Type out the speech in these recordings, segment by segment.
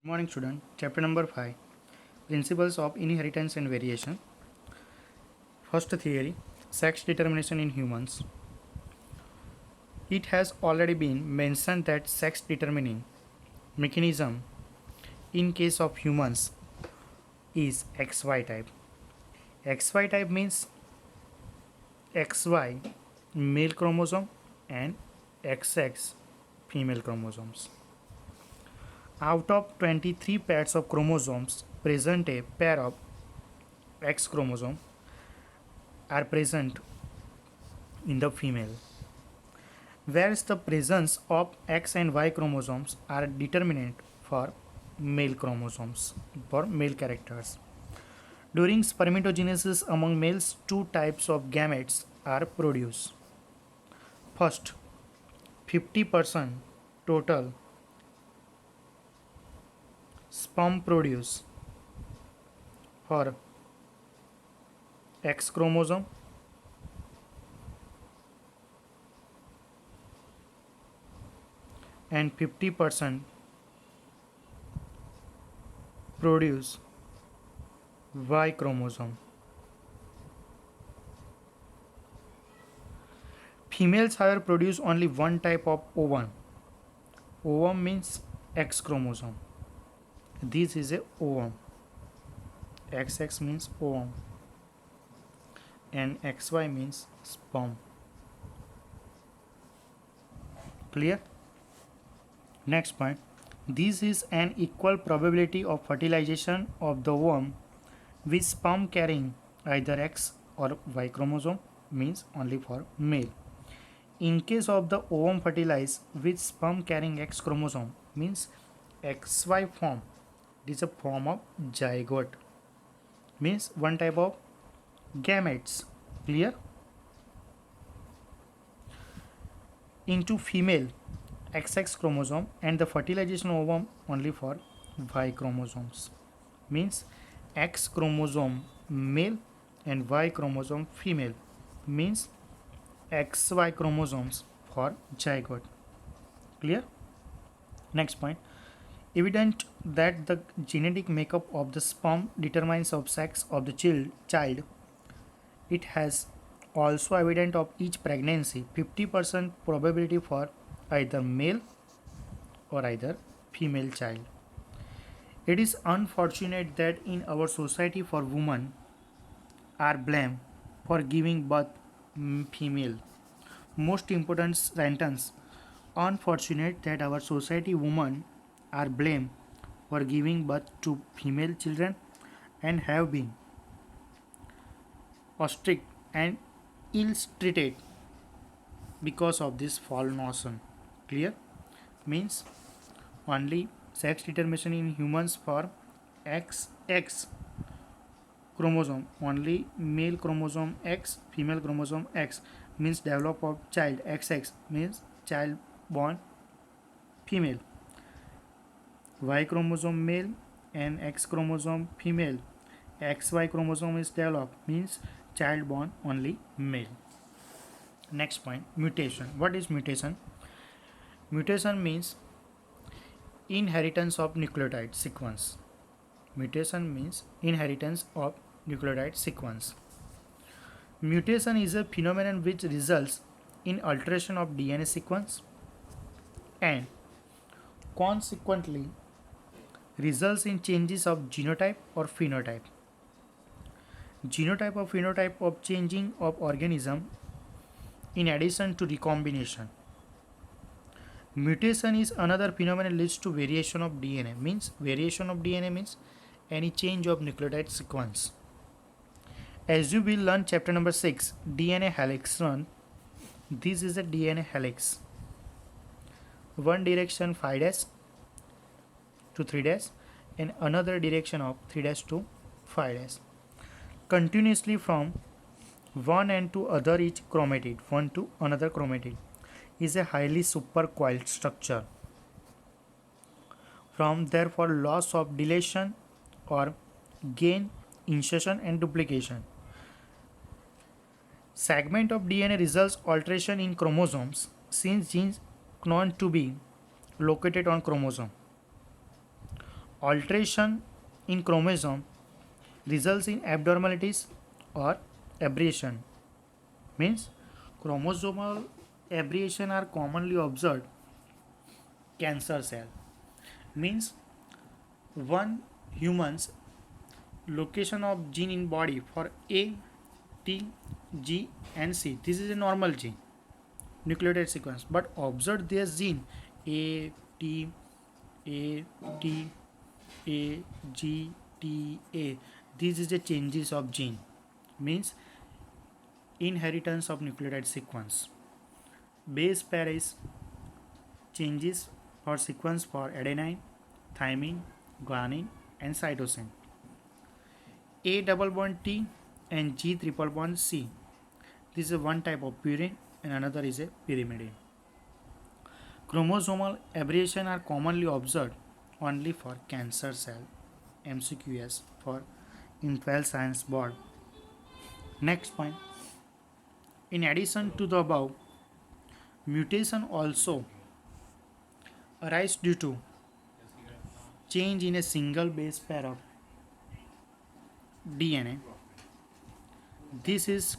Good morning, student. Chapter number 5, Principles of Inheritance and Variation. First theory, Sex Determination in Humans. It has already been mentioned that sex determining mechanism in case of humans is XY type. XY type means XY male chromosome and XX female chromosomes. Out of 23 pairs of chromosomes present, a pair of X chromosome are present in the female, whereas the presence of X and Y chromosomes are determinant for male chromosomes, for male characters. During spermatogenesis among males, two types of gametes are produced. First, 50% total sperm produced for X chromosome and 50% produce Y chromosome. Females, however, produce only one type of ovum. Ovum means X chromosome. This is a ovum. XX means ovum and XY means sperm. Clear? Next point. This is an equal probability of fertilization of the ovum with sperm carrying either X or Y chromosome, means only for male. In case of the ovum fertilized with sperm carrying X chromosome, means XY form, it is a form of zygote, means one type of gametes. Clear? Into female XX chromosome and the fertilization ovum only for Y chromosomes, means X chromosome male and Y chromosome female, means XY chromosomes for zygote. Clear? Next point. Evident that the genetic makeup of the sperm determines the sex of the child. It has also evident of each pregnancy 50% probability for either male or either female child. It is unfortunate that in our society for women are blamed for giving birth female. Most important sentence, unfortunate that our society women are blamed for giving birth to female children and have been ostracized and ill-treated because of this false notion. Clear? Means only sex determination in humans for XX chromosome, only male chromosome X, female chromosome X, means develop of child. XX means child born female. Y chromosome male and X chromosome female. XY chromosome is developed, means child born only male. Next point, mutation. What is mutation? Mutation means inheritance of nucleotide sequence. Mutation means inheritance of nucleotide sequence. Mutation is a phenomenon which results in alteration of DNA sequence and consequently results in changes of genotype or phenotype. Genotype or phenotype of changing of organism in addition to recombination. Mutation is another phenomenon leads to variation of DNA. Means variation of DNA means any change of nucleotide sequence. As you will learn chapter number 6, DNA helix run. This is a DNA helix. One direction 5 dash to 3 dash and another direction of 3 dash to 5 dash. Continuously from one end to other each chromatid, one to another chromatid, is a highly supercoiled structure. From therefore loss of deletion or gain, insertion and duplication. Segment of DNA results alteration in chromosomes since genes known to be located on chromosome. Alteration in chromosome results in abnormalities or aberration. Means chromosomal aberration are commonly observed cancer cell. Means one human's location of gene in body for A, T, G and C. This is a normal gene nucleotide sequence, but observe this gene A, T, A, T, A, G, T, A. This is the changes of gene. Means inheritance of nucleotide sequence. Base pair is changes for sequence for adenine, thymine, guanine and cytosine. A double bond T and G triple bond C. This is one type of purine and another is a pyrimidine. Chromosomal aberration are commonly observed only for cancer cell. MCQS for infant science board. Next point. In addition to the above, mutation also arise due to change in a single base pair of DNA. This is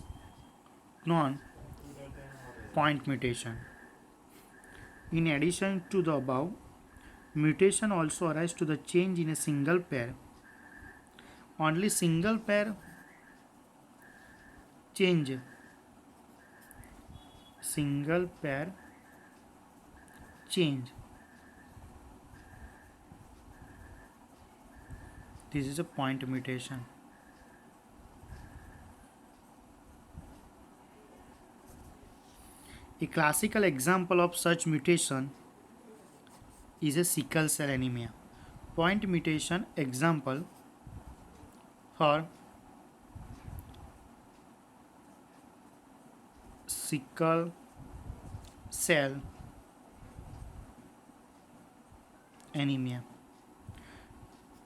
known point mutation. In addition to the above, mutation also arises to the change in a single pair. Only single pair change. Single pair change. This is a point mutation. A classical example of such mutation is a sickle cell anemia. Point mutation example for sickle cell anemia.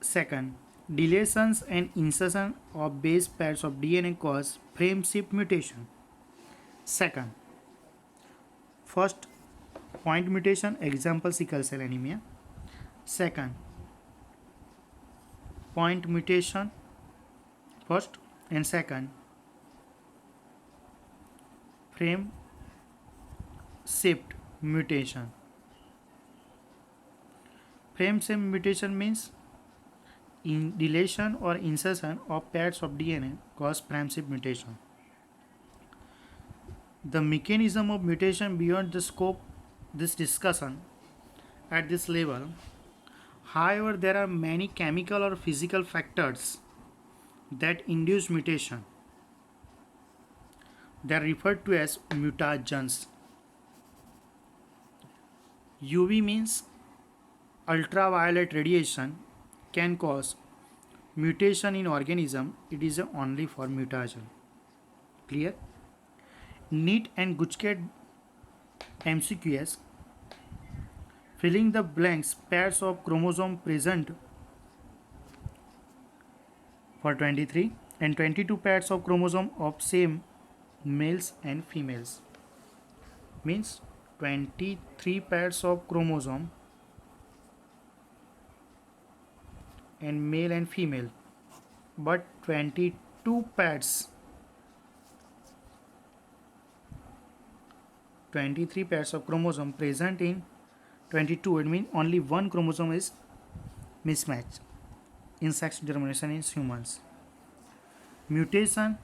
Second, deletions and insertion of base pairs of DNA cause frame shift mutation. Second, first, point mutation example sickle cell anemia. Second, point mutation first and second, frame shift mutation. Frame shift mutation means in deletion or insertion of pairs of DNA cause frame shift mutation. The mechanism of mutation beyond the scope this discussion at this level. However, there are many chemical or physical factors that induce mutation. They are referred to as mutagens. UV means ultraviolet radiation can cause mutation in organism. It is only for mutagen. Clear? NEAT and Guchket MCQS. Filling the blanks, pairs of chromosome present for 23 and 22 pairs of chromosome of same males and females. Means 23 pairs of chromosome and male and female, but 22 pairs, 23 pairs of chromosome present in 22. It means only one chromosome is mismatched in sex determination in humans. Mutation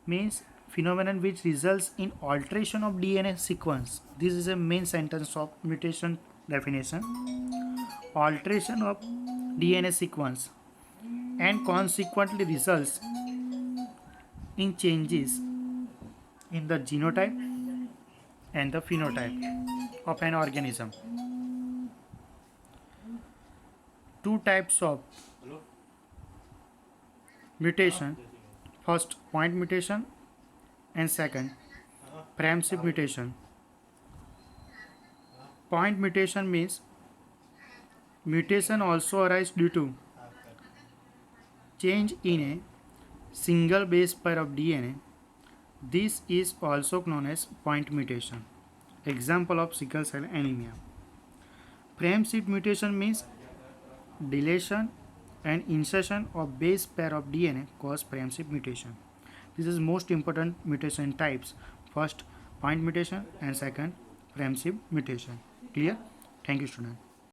means phenomenon which results in alteration of DNA sequence. This is a main sentence of mutation definition. Alteration of DNA sequence and consequently results in changes in the genotype and the phenotype of an organism. Two types of mutation. First, point mutation and second, frame shift mutation. Point mutation means mutation also arises due to change in a single base pair of DNA. This is also known as point mutation. Example of sickle cell anemia. Frame shift mutation means deletion and insertion of base pair of DNA cause frame-shift mutation. This is most important mutation types. First, point mutation and second, frame-shift mutation. Clear? Thank you, student.